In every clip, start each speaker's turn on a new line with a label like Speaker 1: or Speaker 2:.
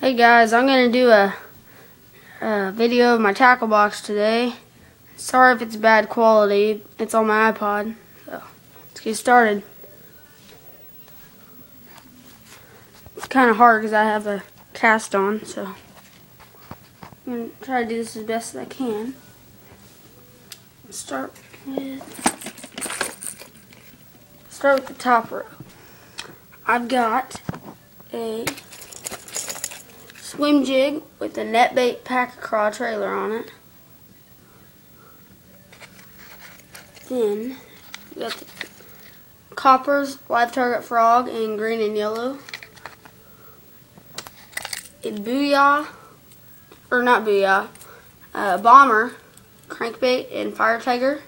Speaker 1: Hey guys, I'm going to do a video of my tackle box today. Sorry if it's bad quality, it's on my iPod. So, let's get started. It's kind of hard because I have a cast on, so I'm going to try to do this as best as I can. Start with the top row. I've got a swim jig with a net bait pack craw trailer on it. Then we got the coppers, live target frog in green and yellow. A booyah, or not booyah, bomber crankbait in fire tiger.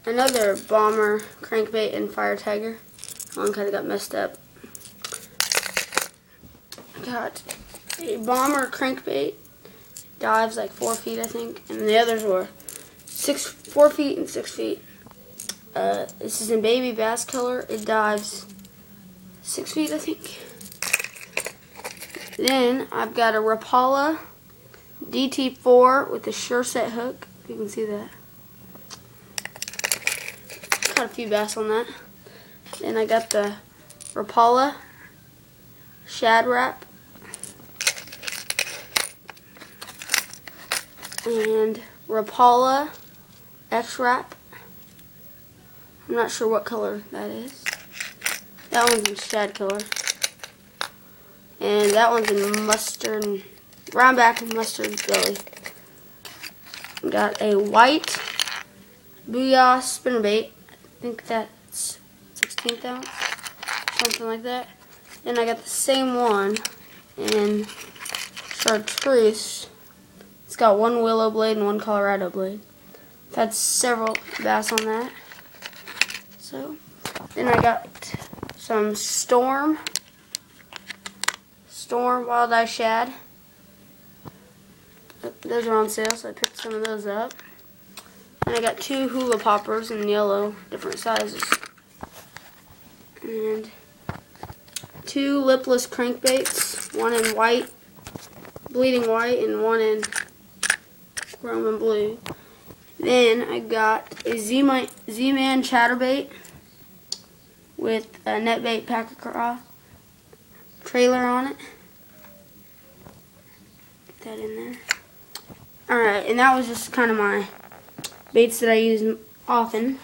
Speaker 1: Another bomber crankbait in fire tiger. One kind of got messed up. Got a bomber crankbait, dives like 4 feet I think, and the others were 4 feet and 6 feet. This is in baby bass color. It dives 6 feet I think. Then I've got a Rapala DT4 with a sure set hook. You can see that. Caught a few bass on that. Then I got the Rapala shad wrap and Rapala X-wrap. I'm not sure what color that is. That one's in shad color. And that one's in mustard, brown back and mustard belly. Got a white booyah spinnerbait. I think that's 16th ounce, something like that. Then I got the same one in chartreuse. It's got one willow blade and one Colorado blade. I've had several bass on that. So then I got some Storm Wild Eye Shad. Those are on sale, so I picked some of those up. And I got 2 hula poppers in yellow, different sizes. And 2 lipless crankbaits, one in white, bleeding white, and one in chrome and blue. Then I got a Z-Man chatterbait with a net bait pack craw trailer on it. Get that in there. Alright, and that was just kind of my baits that I use often.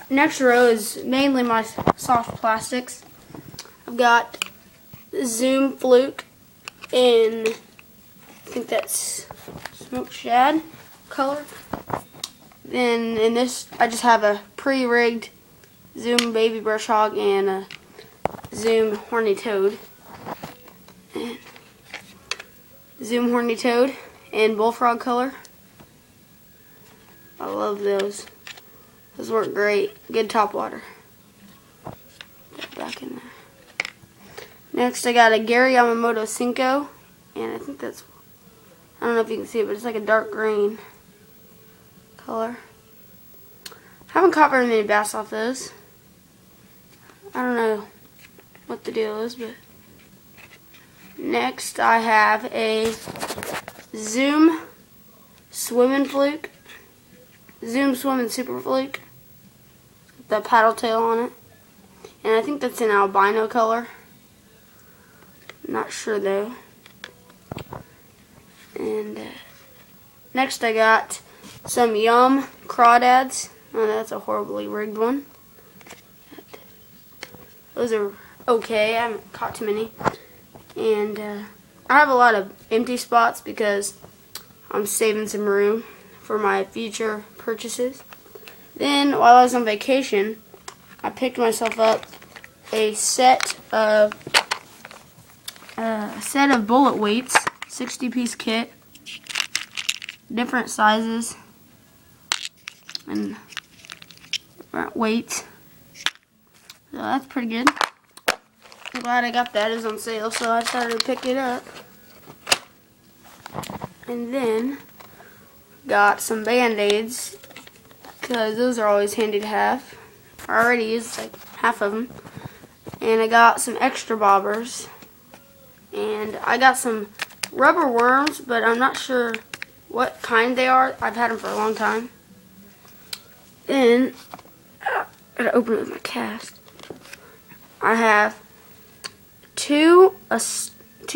Speaker 1: Next row is mainly my soft plastics. I've got Zoom Fluke in, I think that's smoked shad color. Then in this, I just have a pre-rigged Zoom Baby Brush Hog and a Zoom Horny Toad. And Zoom Horny Toad in bullfrog color. I love those. Those work great. Good top water. Put that back in there. Next I got a Gary Yamamoto Cinco, and I think that's, I don't know if you can see it, but it's like a dark green color. I haven't caught very many bass off those. I don't know what the deal is, but next I have a Zoom Swimming Fluke, Zoom Swimming Super Fluke, with the paddle tail on it, and I think that's in albino color. Not sure though. And next I got some Yum Crawdads. Oh, that's a horribly rigged one. Those are okay. I haven't caught too many. And I have a lot of empty spots because I'm saving some room for my future purchases. Then, while I was on vacation, I picked myself up a set of bullet weights, 60-piece kit, different sizes and different weights. So that's pretty good. I'm glad I got that. It was on sale, so I decided to pick it up. And then got some Band-Aids because those are always handy to have. I already used like half of them. And I got some extra bobbers. And I got some rubber worms, but I'm not sure what kind they are. I've had them for a long time. Then, I gotta open it with my cast. I have two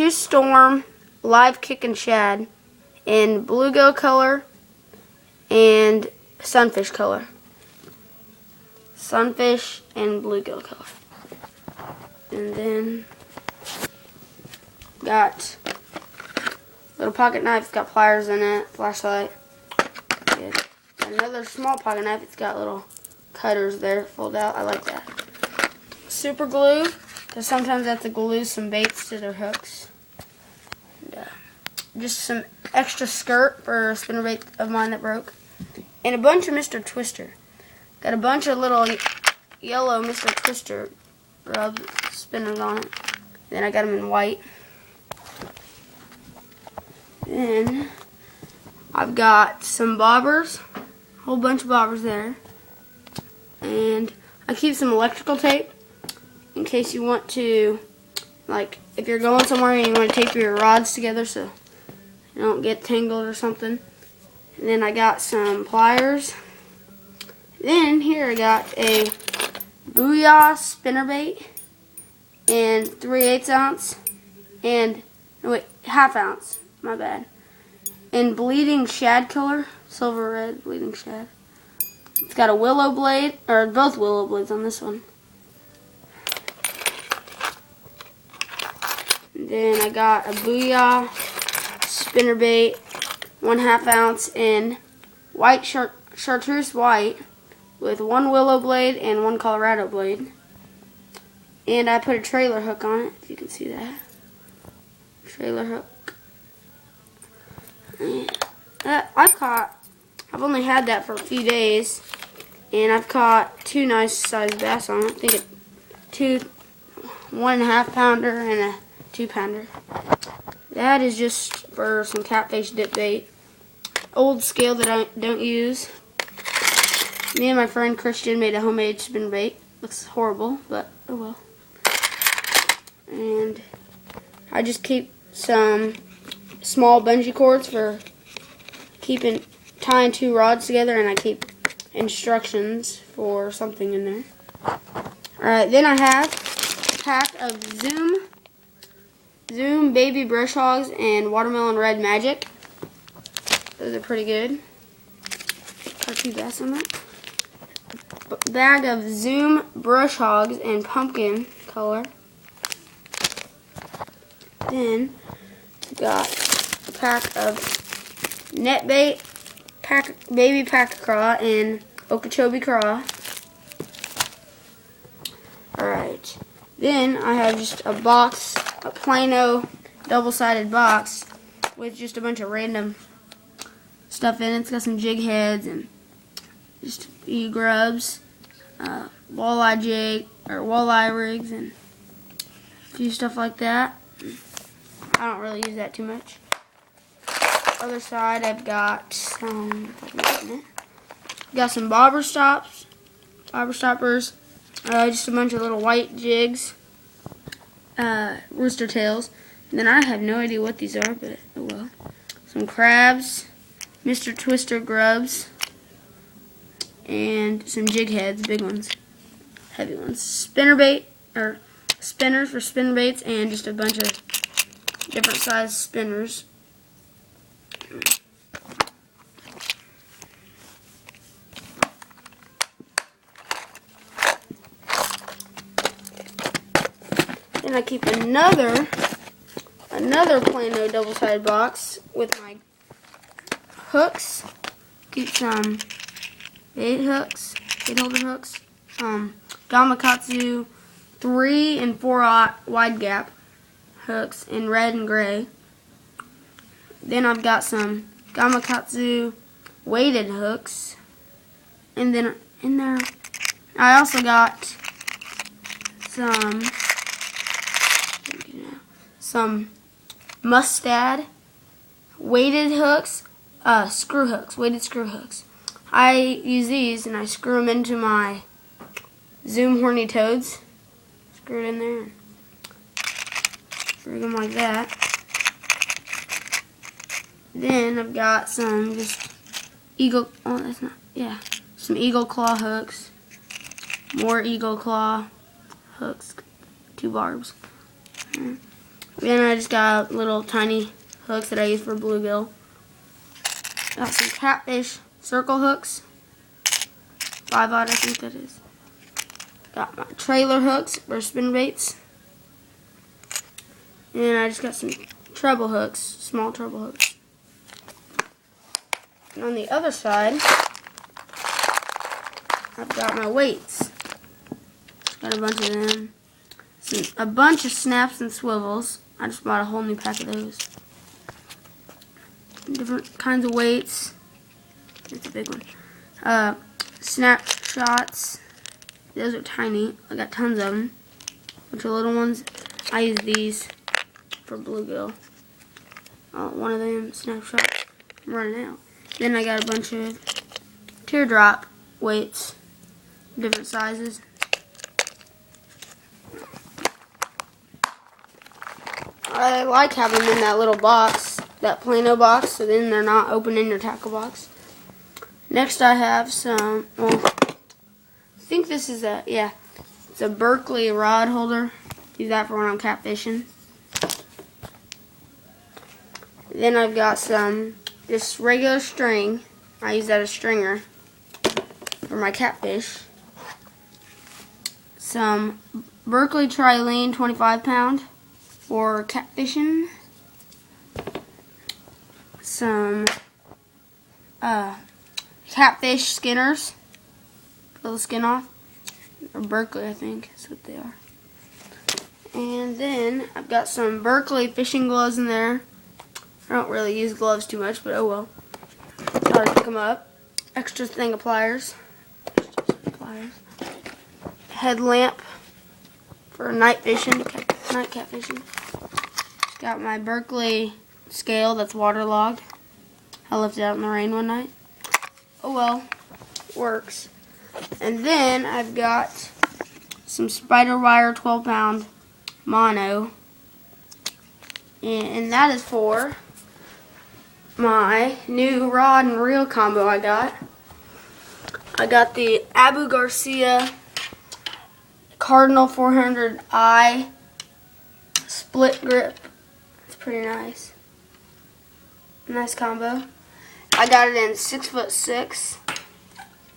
Speaker 1: Storm live kicking shad in bluegill color and sunfish color. Sunfish and bluegill color. And then got little pocket knife, it's got pliers in it, flashlight. Got another small pocket knife, it's got little cutters there, fold out. I like that. Super glue, because sometimes I have to glue some baits to their hooks. And, just some extra skirt for a spinnerbait of mine that broke. And a bunch of Mr. Twister. Got a bunch of little yellow Mr. Twister rub spinners on it. Then I got them in white. Then I've got some bobbers, a whole bunch of bobbers there. And I keep some electrical tape in case you want to, like, if you're going somewhere and you want to tape your rods together so you don't get tangled or something. And then I got some pliers. Then here I got a Booyah spinnerbait and 3/8 ounce and no, wait, ½ ounce. My bad. In bleeding shad color, silver red bleeding shad. It's got a willow blade, or both willow blades on this one. And then I got a Booyah spinnerbait, 1/2 ounce in white chartreuse white with 1 willow blade and 1 Colorado blade. And I put a trailer hook on it, if you can see that. Trailer hook. I've only had that for a few days, and I've caught 2 nice sized bass on it. I think it's 2 1.5 pounder and a 2 pounder. That is just for some catfish dip bait. Old scale that I don't use. Me and my friend Christian made a homemade spin bait. Looks horrible, but oh well. And I just keep some small bungee cords for tying 2 rods together, and I keep instructions for something in there. Alright, then I have a pack of Zoom Baby Brush Hogs and Watermelon Red Magic. Those are pretty good. Got 2 bass on that. Bag of Zoom Brush Hogs and Pumpkin color. Then got a pack of net bait, baby pack craw and Okeechobee craw. Alright, then I have just a box, a Plano double-sided box with just a bunch of random stuff in it. It's got some jig heads and just a few grubs, walleye jig or walleye rigs and a few stuff like that. I don't really use that too much. Other side, I've got some, got some bobber stoppers, just a bunch of little white jigs, rooster tails, and then I have no idea what these are, but oh well. Some crabs, Mr. Twister grubs, and some jig heads, big ones, heavy ones. Spinnerbait, or spinners for spinnerbaits, and just a bunch of different size spinners. Then I keep another Plano double-sided box with my hooks. Keep some bait holder hooks. Gamakatsu 3 and 4/0 wide gap hooks in red and gray. Then I've got some Gamakatsu weighted hooks. And then in there, I also got some Mustad weighted hooks, weighted screw hooks. I use these and I screw them into my Zoom Horny Toads. screw it in there. Rig them like that. Then I've got some just eagle. Oh, that's not. Yeah, some eagle claw hooks. More eagle claw hooks. 2 barbs. Then I just got little tiny hooks that I use for bluegill. Got some catfish circle hooks. 5/0, I think that is. Got my trailer hooks for spin baits. And I just got some treble hooks, small treble hooks. And on the other side, I've got my weights. Got a bunch of them. A bunch of snaps and swivels. I just bought a whole new pack of those. Different kinds of weights. It's a big one. Snapshots. Those are tiny. I got tons of them. Bunch of little ones. I use these for bluegill. One of them snapshots. I'm running out. Then I got a bunch of teardrop weights, different sizes. I like having them in that little box, that Plano box, so then they're not open in your tackle box. Next I have some, well, I think this is it's a Berkley rod holder. Use that for when I'm catfishing. Then I've got some just regular string. I use that as stringer for my catfish. Some Berkley Trilene 25-pound for catfishing. Some catfish skinners. Pull the skin off. Or Berkley, I think is what they are. And then I've got some Berkley fishing gloves in there. I don't really use gloves too much, but oh well. Gotta pick them up. Extra thing of pliers. Headlamp for night fishing, night catfishing. Got my Berkley scale that's waterlogged. I left it out in the rain one night. Oh well, works. And then I've got some spider wire 12-pound mono, and that is for my new rod and reel combo I got. I got the Abu Garcia Cardinal 400i split grip. It's pretty nice. Nice combo. I got it in 6'6",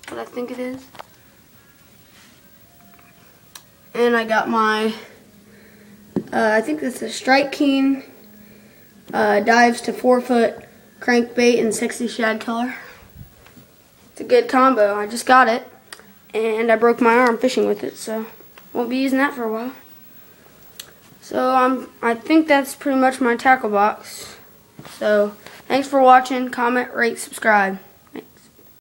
Speaker 1: what I think it is. And I got my, I think this is Strike King dives to 4-foot crankbait in 60 shad color. It's a good combo. I just got it, and I broke my arm fishing with it, so won't be using that for a while. So I think that's pretty much my tackle box. So thanks for watching. Comment, rate, subscribe.